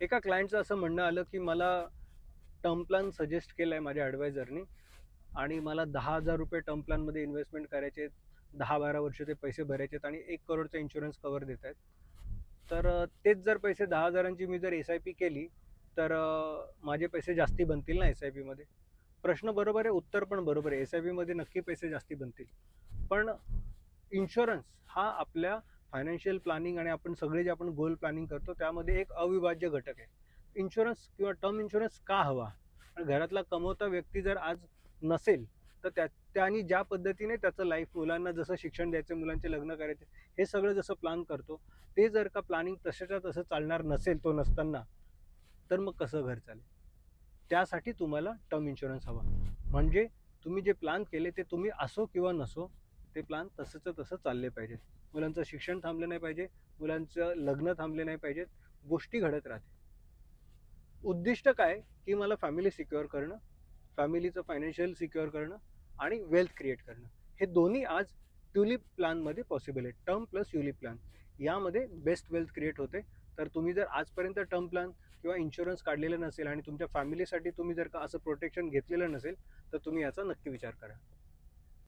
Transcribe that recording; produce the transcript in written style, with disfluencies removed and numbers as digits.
एका क्लायंटचं असं म्हणणं आलं, की मला टर्म प्लॅन सजेस्ट केलाय माझ्या ॲडवायझरनी आणि मला ₹10,000 टर्म प्लॅनमध्ये इन्व्हेस्टमेंट करायचे आहेत. 10-12 वर्ष ते पैसे भरायचे आहेत आणि 1 करोडचा इन्शुरन्स कव्हर देत आहेत. तर तेच जर पैसे 10,000ची मी जर एस-आय-पी केली, तर माझे पैसे जास्ती बनतील ना एस-आय-पीमध्ये. प्रश्न बरोबर आहे, उत्तर पण बरोबर आहे. एस-आय-पीमध्ये नक्की पैसे जास्ती बनतील. पण इन्शुरन्स हा आपल्या फायनान्शियल प्लॅनिंग आणि आपण सगळे जे आपण गोल प्लॅनिंग करतो त्यामध्ये एक अविभाज्य घटक आहे. इन्शुरन्स किंवा टर्म इन्शुरन्स का हवा? आणि घरातला कमवता व्यक्ती जर आज नसेल, तर त्याने ज्या पद्धतीने त्याचं लाईफ मुलांना जसं शिक्षण द्यायचं, मुलांचे लग्न करायचे, हे सगळं जसं प्लॅन करतो, ते जर का प्लॅनिंग तशाच्या तसं चालणार नसेल तो नसताना, तर मग कसं घर चालेल? त्यासाठी तुम्हाला टर्म इन्शुरन्स हवा. म्हणजे तुम्ही जे प्लॅन केले ते तुम्ही असो किंवा नसो, ते प्लॅन तसंच्या तसं चालले पाहिजेत. मुलांचं शिक्षण थांबलं नाही पाहिजे, मुलांचं लग्न थांबले नाही पाहिजेत, गोष्टी घडत राहतील. उद्दिष्ट काय, की मला फॅमिली सिक्युअर करणं, फॅमिलीचं फायनान्शियल सिक्युअर करणं आणि वेल्थ क्रिएट करणं. हे दोन्ही आज ट्युलिप प्लॅनमध्ये पॉसिबल आहे. टर्म प्लस युलिप प्लॅन यामध्ये बेस्ट वेल्थ क्रिएट होते. तर तुम्ही जर आजपर्यंत टर्म प्लॅन किंवा इन्शुरन्स काढलेलं नसेल आणि तुमच्या फॅमिलीसाठी तुम्ही जर का असं प्रोटेक्शन घेतलेलं नसेल, तर तुम्ही याचा नक्की विचार करा.